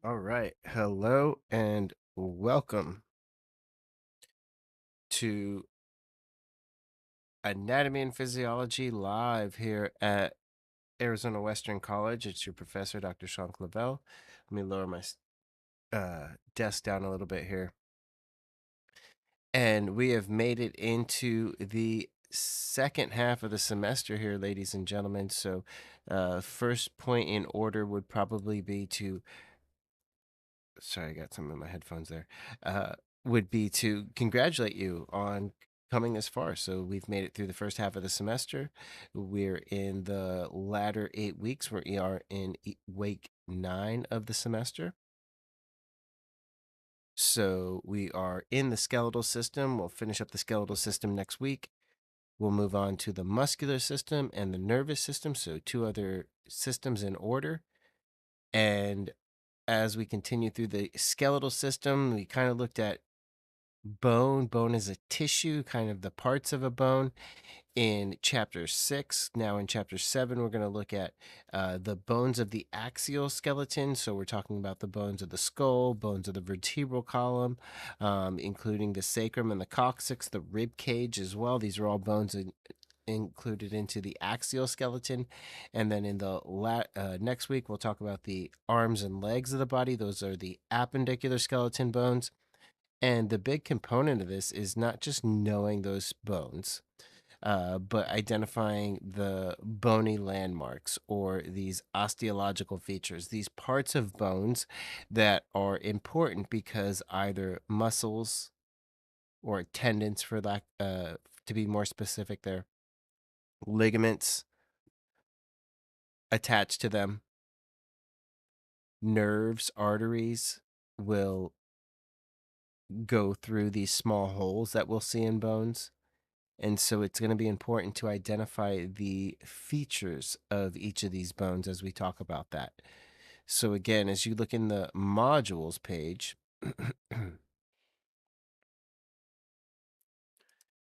All right. Hello and welcome to Anatomy and Physiology live here at Arizona Western College. It's your professor, Dr. Shawn Clavell. Let me lower my desk down a little bit here. And we have made it into the second half of the semester here, ladies and gentlemen. So, first point in order would probably be to sorry, I got some in my headphones there, uh, would be to congratulate you on coming this far. So we've made it through the first half of the semester. We're in the latter 8 weeks. We are in week 9 of the semester. So we are in the skeletal system. We'll finish up the skeletal system next week. We'll move on to the muscular system and the nervous system. So two other systems in order. And as we continue through the skeletal system, we kind of looked at bone. Bone is a tissue, kind of the parts of a bone in chapter 6. Now in chapter 7, we're going to look at the bones of the axial skeleton. So we're talking about the bones of the skull, bones of the vertebral column, including the sacrum and the coccyx, the rib cage as well. These are all bones included into the axial skeleton. And then in the next week, we'll talk about the arms and legs of the body. Those are the appendicular skeleton bones. And the big component of this is not just knowing those bones, but identifying the bony landmarks or these osteological features, these parts of bones that are important because either muscles or tendons, for lack, to be more specific, there, ligaments attached to them, nerves, arteries will go through these small holes that we'll see in bones. And so it's going to be important to identify the features of each of these bones as we talk about that. So again, as you look in the modules page,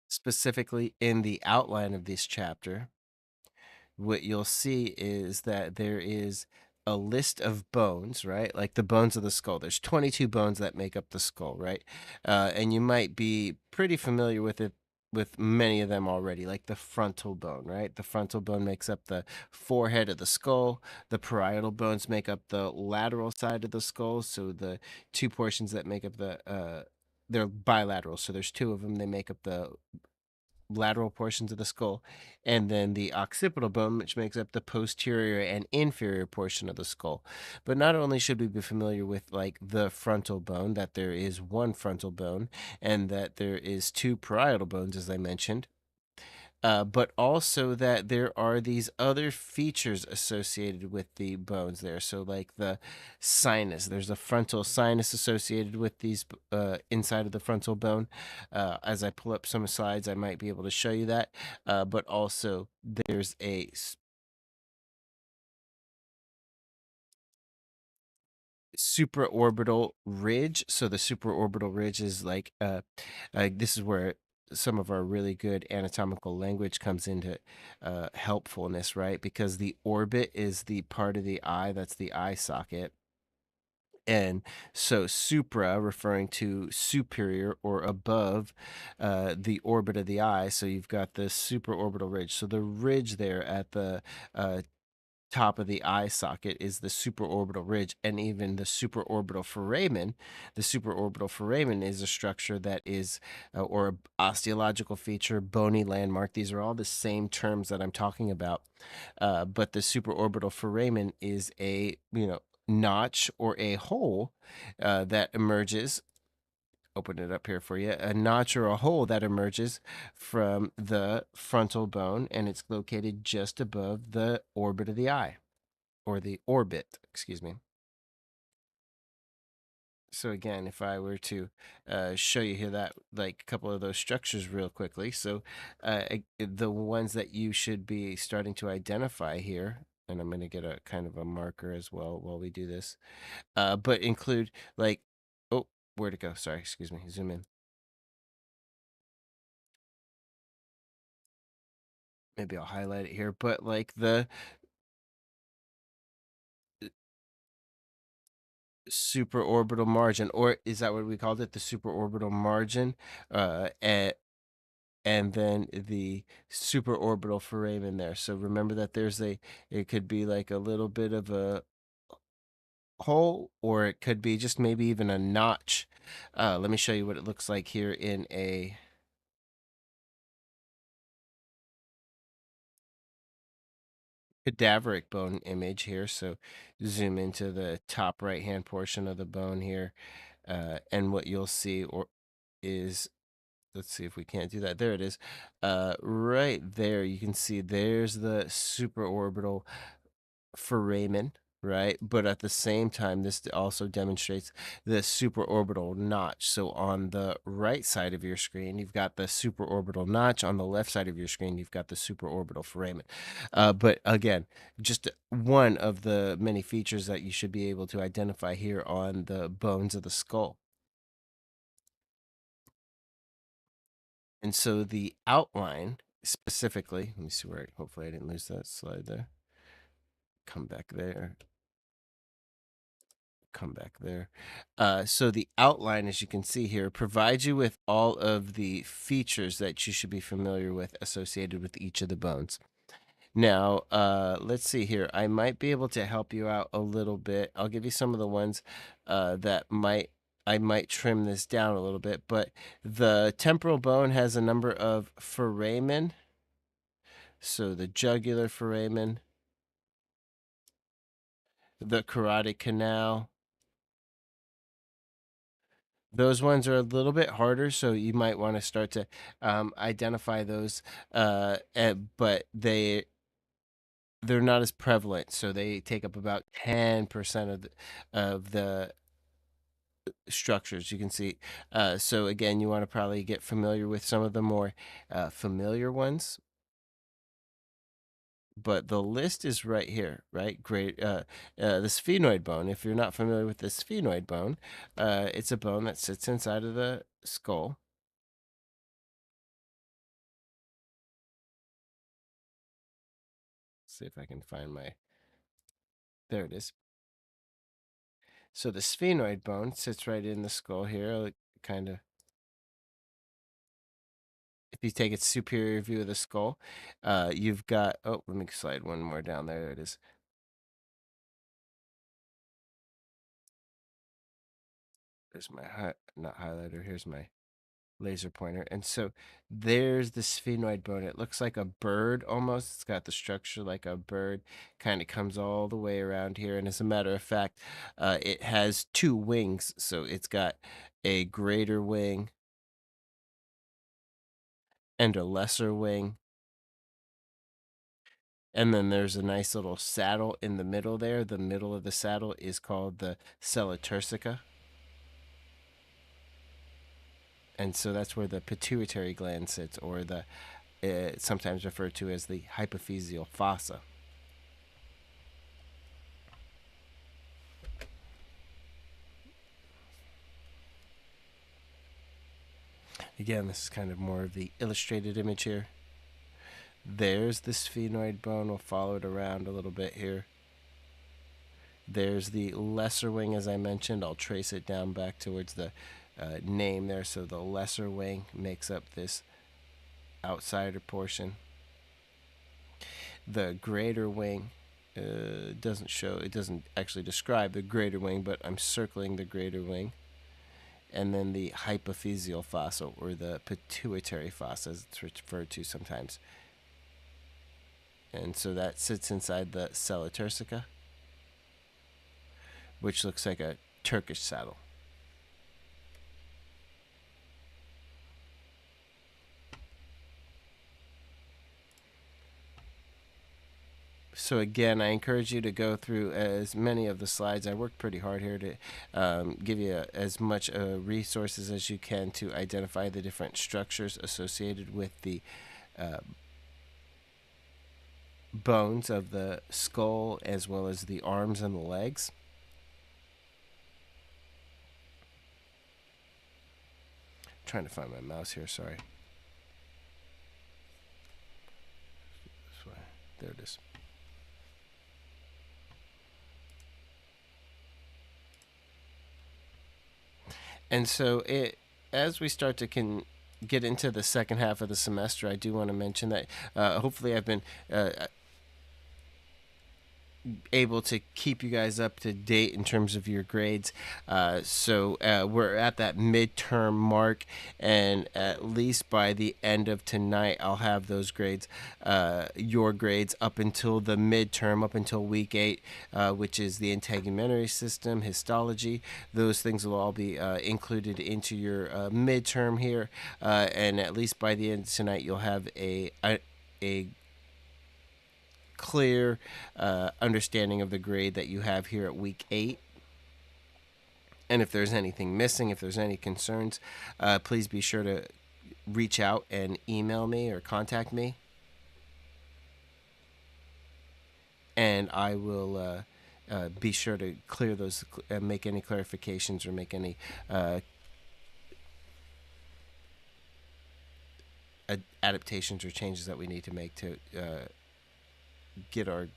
specifically in the outline of this chapter, what you'll see is that there is a list of bones, right? Like the bones of the skull. There's 22 bones that make up the skull, right? And you might be pretty familiar with it, with many of them already, like the frontal bone, right? The frontal bone makes up the forehead of the skull. The parietal bones make up the lateral side of the skull. So the two portions that make up they're bilateral. So there's two of them. They make up the lateral portions of the skull, and then the occipital bone, which makes up the posterior and inferior portion of the skull. But not only should we be familiar with like the frontal bone, that there is one frontal bone and that there is two parietal bones, as I mentioned, but also that there are these other features associated with the bones there. So, like the sinus, there's a frontal sinus associated with these inside of the frontal bone. As I pull up some slides, I might be able to show you that. But also, there's a supraorbital ridge. So the supraorbital ridge is like this is where some of our really good anatomical language comes into helpfulness, right? Because the orbit is the part of the eye that's the eye socket. And so supra referring to superior or above the orbit of the eye. So you've got the supraorbital ridge. So the ridge there at the top of the eye socket is the supraorbital ridge, and even the supraorbital foramen. The supraorbital foramen is a structure that is, or a osteological feature, bony landmark. These are all the same terms that I'm talking about. But the supraorbital foramen is a, notch or a hole that emerges. Open it up here for you. A notch or a hole that emerges from the frontal bone, and it's located just above the orbit of the eye, or the orbit, excuse me. So again, if I were to show you here that like a couple of those structures real quickly, so the ones that you should be starting to identify here, and I'm going to get a kind of a marker as well while we do this, but include like, oh, where'd it go? Sorry, excuse me, zoom in. Maybe I'll highlight it here, but like the supraorbital margin, or is that what we called it? The supraorbital margin, and then the supraorbital foramen there. So remember that it could be like a little bit of a hole, or it could be just maybe even a notch. Let me show you what it looks like here in a cadaveric bone image here. So zoom into the top right hand portion of the bone here, and what you'll see is, let's see if we can't do that. There it is. Right there, you can see there's the supraorbital foramen, right? But at the same time, this also demonstrates the supraorbital notch. So on the right side of your screen, you've got the supraorbital notch. On the left side of your screen, you've got the supraorbital foramen. But again, just one of the many features that you should be able to identify here on the bones of the skull. And so the outline specifically, let me see where, hopefully I didn't lose that slide there. Come back there. Come back there. So the outline, as you can see here, provides you with all of the features that you should be familiar with associated with each of the bones. Now, let's see here. I might be able to help you out a little bit. I'll give you some of the ones that I might trim this down a little bit, but the temporal bone has a number of foramen. So the jugular foramen, the carotid canal, those ones are a little bit harder, so you might want to start to identify those, but they're not as prevalent, so they take up about 10% of the structures you can see. So again, you want to probably get familiar with some of the more familiar ones. But the list is right here, right? Great. The sphenoid bone, if you're not familiar with the sphenoid bone, it's a bone that sits inside of the skull. See if I can find my, there it is. So the sphenoid bone sits right in the skull here, like kind of, if you take its superior view of the skull, you've got, oh, let me slide one more down there. There it is. There's my, not highlighter, here's my laser pointer. And so there's the sphenoid bone. It looks like a bird almost. It's got the structure like a bird, kind of comes all the way around here. And as a matter of fact, it has two wings. So it's got a greater wing and a lesser wing. And then there's a nice little saddle in the middle there. The middle of the saddle is called the sella turcica. And so that's where the pituitary gland sits, or the sometimes referred to as the hypophyseal fossa. Again, this is kind of more of the illustrated image here. There's the sphenoid bone. We'll follow it around a little bit here. There's the lesser wing, as I mentioned. I'll trace it down back towards the name there. So the lesser wing makes up this outsider portion. The greater wing doesn't show, it doesn't actually describe the greater wing, but I'm circling the greater wing. And then the hypophyseal fossa, or the pituitary fossa, as it's referred to sometimes. And so that sits inside the sella turcica, which looks like a Turkish saddle. So again, I encourage you to go through as many of the slides. I worked pretty hard here to give you as much resources as you can to identify the different structures associated with the bones of the skull, as well as the arms and the legs. I'm trying to find my mouse here, sorry. There it is. And so as we start to get into the second half of the semester, I do want to mention that hopefully I've been able to keep you guys up to date in terms of your grades. So we're at that midterm mark, and at least by the end of tonight, I'll have those grades, your grades, up until the midterm, up until week 8, which is the integumentary system, histology. Those things will all be included into your midterm here, and at least by the end of tonight, you'll have a clear understanding of the grade that you have here at week 8. And if there's anything missing, if there's any concerns, please be sure to reach out and email me or contact me, and I will be sure to clear those, make any clarifications or make any adaptations or changes that we need to make to get our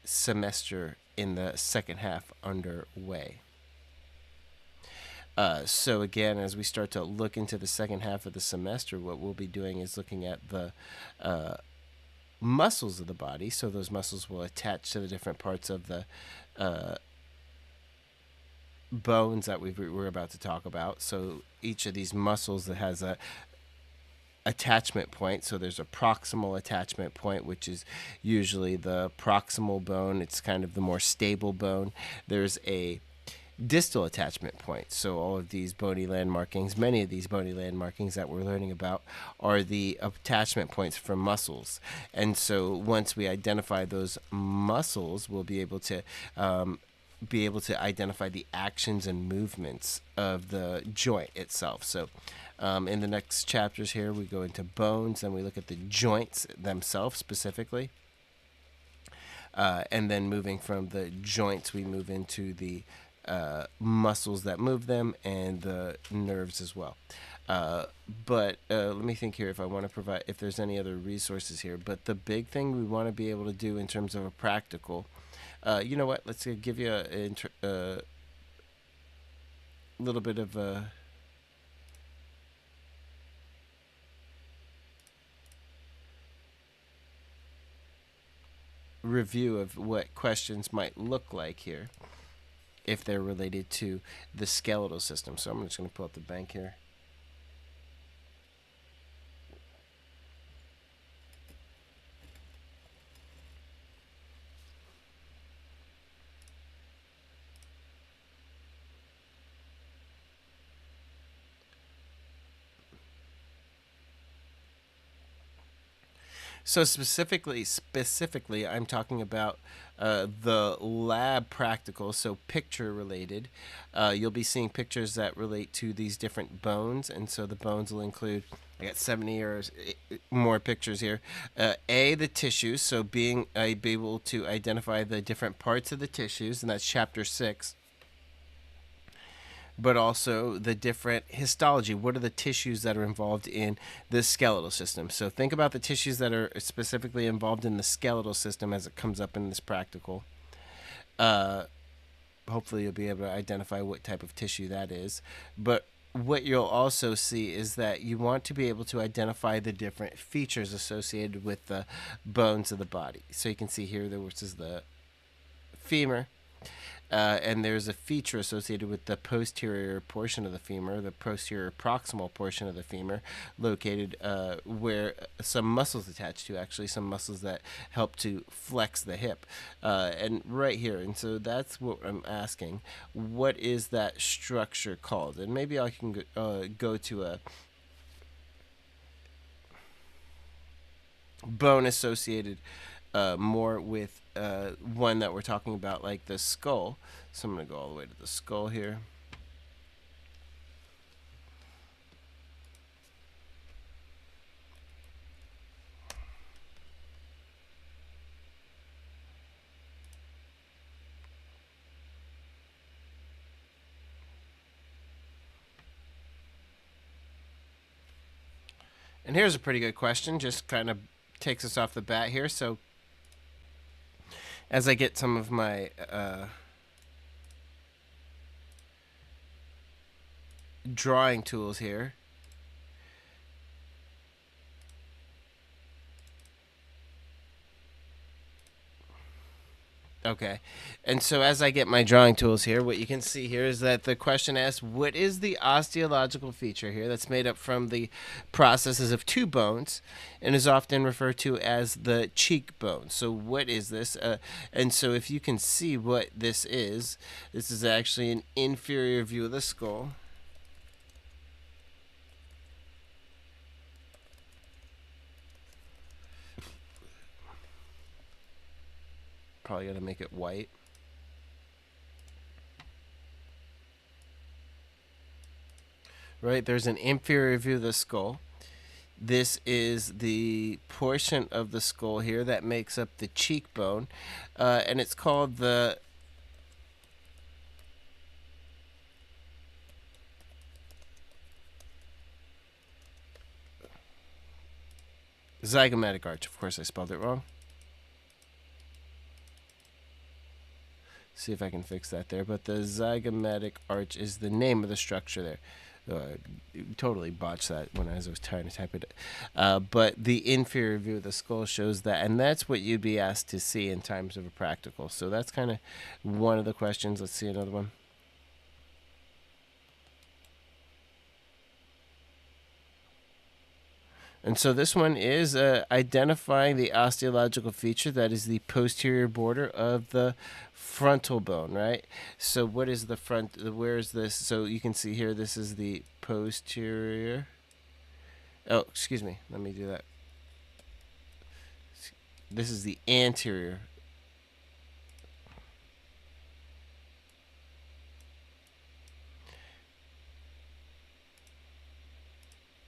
semester in the second half underway. So again, as we start to look into the second half of the semester, what we'll be doing is looking at the muscles of the body. So those muscles will attach to the different parts of the bones that we're about to talk about. So each of these muscles that has a attachment point. So there's a proximal attachment point, which is usually the proximal bone. It's kind of the more stable bone. There's a distal attachment point. So all of these bony landmarkings, many of these bony landmarkings that we're learning about, are the attachment points for muscles. And so once we identify those muscles, we'll be able to identify the actions and movements of the joint itself. So in the next chapters here, we go into bones, and we look at the joints themselves specifically. And then moving from the joints, we move into the muscles that move them and the nerves as well. But let me think here if I want to provide, if there's any other resources here. But the big thing we want to be able to do in terms of a practical, you know what, let's give you a little bit of a review of what questions might look like here if they're related to the skeletal system. So I'm just going to pull up the bank here. So specifically, I'm talking about the lab practical, so picture related. You'll be seeing pictures that relate to these different bones, and so the bones will include, I got 70 or more pictures here. The tissues, so being able to identify the different parts of the tissues, and that's chapter 6. But also the different histology. What are the tissues that are involved in the skeletal system? So think about the tissues that are specifically involved in the skeletal system as it comes up in this practical. Hopefully you'll be able to identify what type of tissue that is. But what you'll also see is that you want to be able to identify the different features associated with the bones of the body. So you can see here, which is the femur. And there's a feature associated with the posterior portion of the femur, the posterior proximal portion of the femur, located where some muscles attach to, actually some muscles that help to flex the hip. And right here, and so that's what I'm asking, what is that structure called? And maybe I can go to a bone associated more with one that we're talking about, like the skull. So I'm going to go all the way to the skull here. And here's a pretty good question, just kind of takes us off the bat here. So as I get some of my drawing tools here. Okay. And so as I get my drawing tools here, what you can see here is that the question asks, what is the osteological feature here that's made up from the processes of two bones and is often referred to as the cheekbone? So what is this? And so if you can see what this is actually an inferior view of the skull. Probably got to make it white. Right, there's an inferior view of the skull. This is the portion of the skull here that makes up the cheekbone, and it's called the zygomatic arch. Of course, I spelled it wrong. See if I can fix that there. But the zygomatic arch is the name of the structure there. Totally botched that when I was trying to type it. But the inferior view of the skull shows that, and that's what you'd be asked to see in times of a practical. So that's kind of one of the questions. Let's see another one. And so this one is identifying the osteological feature that is the posterior border of the frontal bone, right? So what is the front? Where is this? So you can see here, this is the posterior. Oh, excuse me. Let me do that. This is the anterior.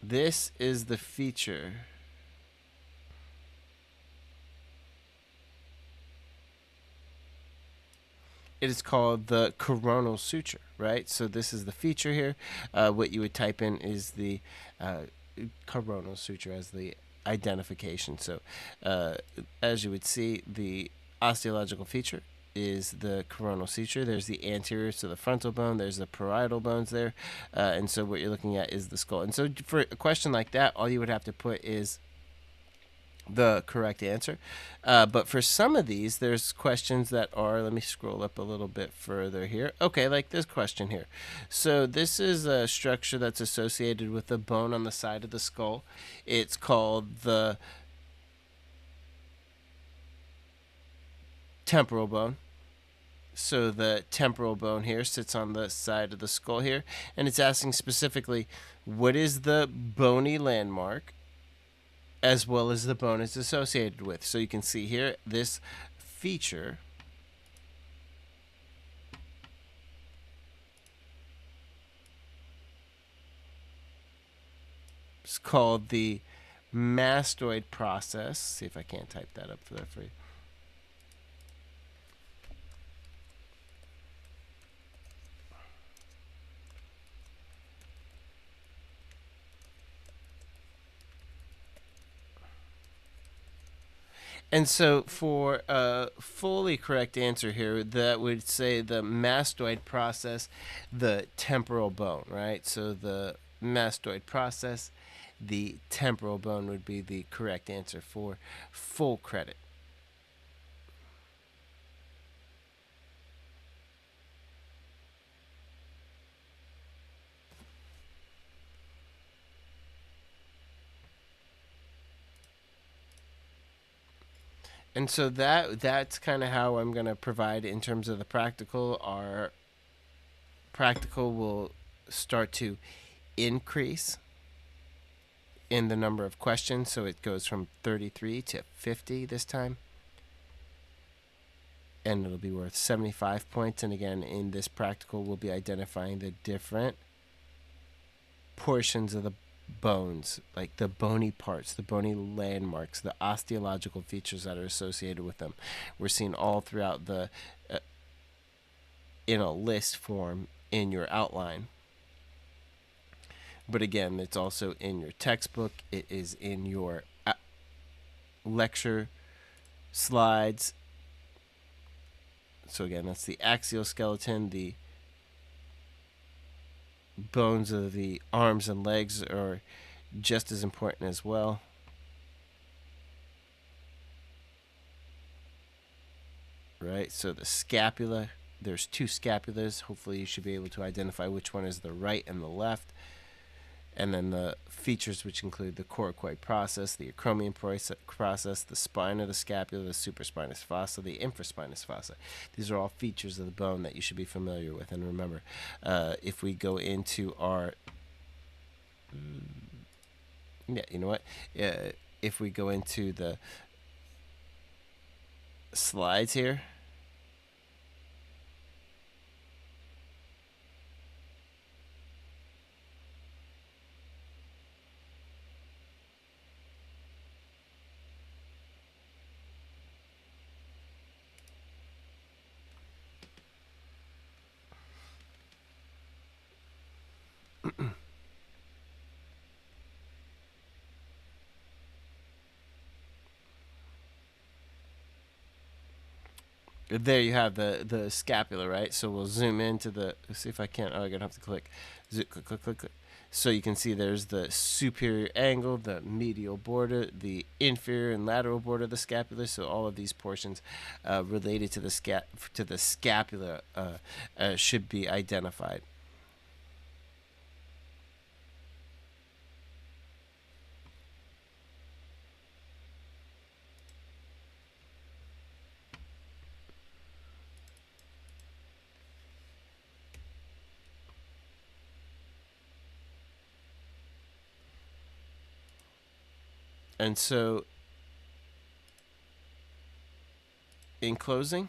This is the feature. It is called the coronal suture, right? So this is the feature here. What you would type in is the coronal suture as the identification. So as you would see, the osteological feature is the coronal suture. There's the anterior, so the frontal bone. There's the parietal bones there. And so what you're looking at is the skull. And so for a question like that, all you would have to put is the correct answer. But for some of these, there's questions that are, let me scroll up a little bit further here. Okay, like this question here. So this is a structure that's associated with the bone on the side of the skull. It's called the temporal bone. So the temporal bone here sits on the side of the skull here, and it's asking specifically, what is the bony landmark as well as the bone it's associated with? So you can see here, this feature is called the mastoid process. See if I can't type that up for you. And so for a fully correct answer here, that would say the mastoid process, the temporal bone, right? So the mastoid process, the temporal bone would be the correct answer for full credit. And so that's kind of how I'm going to provide in terms of the practical. Our practical will start to increase in the number of questions, so it goes from 33 to 50 this time, and it'll be worth 75 points. And again, in this practical, we'll be identifying the different portions of the bones, like the bony parts, the bony landmarks, the osteological features that are associated with them. We're seeing all throughout the in a list form in your outline. But again, it's also in your textbook. It is in your lecture slides. So again, that's the axial skeleton, the bones of the arms and legs are just as important as well. Right, so the scapula, there's two scapulas. Hopefully you should be able to identify which one is the right and the left. And then the features, which include the coracoid process, the acromion process, the spine of the scapula, the supraspinous fossa, the infraspinous fossa. These are all features of the bone that you should be familiar with. And remember, if we go into our, you know what? If we go into the slides here, there you have the scapula, right? So we'll zoom into the, see if I can. Oh, I'm gonna have to click, click, click, click, click. So you can see there's the superior angle, the medial border, the inferior and lateral border of the scapula. So all of these portions related to the scapula should be identified. And so, in closing,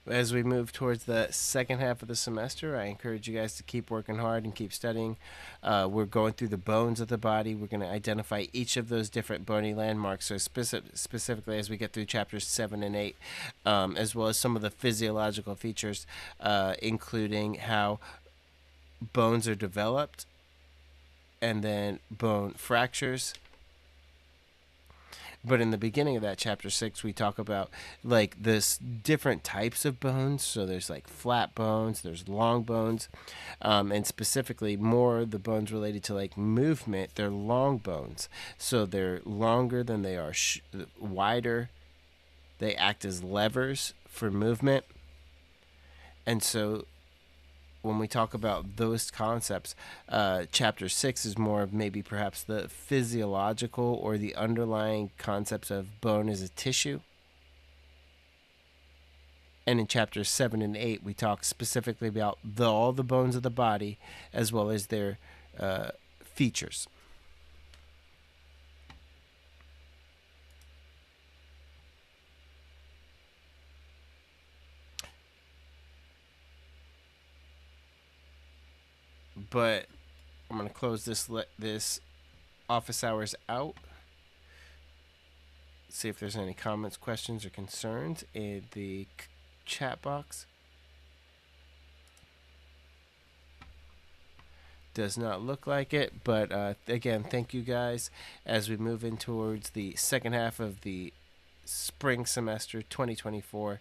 as we move towards the second half of the semester, I encourage you guys to keep working hard and keep studying. We're going through the bones of the body. We're going to identify each of those different bony landmarks. So specifically as we get through chapters 7 and 8, as well as some of the physiological features, including how bones are developed and then bone fractures. But in the beginning of that chapter 6, we talk about like this different types of bones. So there's like flat bones, there's long bones, and specifically more the bones related to like movement. They're long bones, so they're longer than they are wider. They act as levers for movement, and so when we talk about those concepts, chapter 6 is more of maybe perhaps the physiological or the underlying concepts of bone as a tissue. And in chapters 7 and 8, we talk specifically about all the bones of the body as well as their features. But I'm going to close this office hours out. See if there's any comments, questions, or concerns in the chat box. Does not look like it, but again, thank you guys as we move in towards the second half of the spring semester 2024.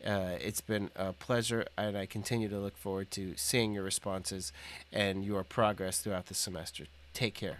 It's been a pleasure, and I continue to look forward to seeing your responses and your progress throughout the semester. Take care.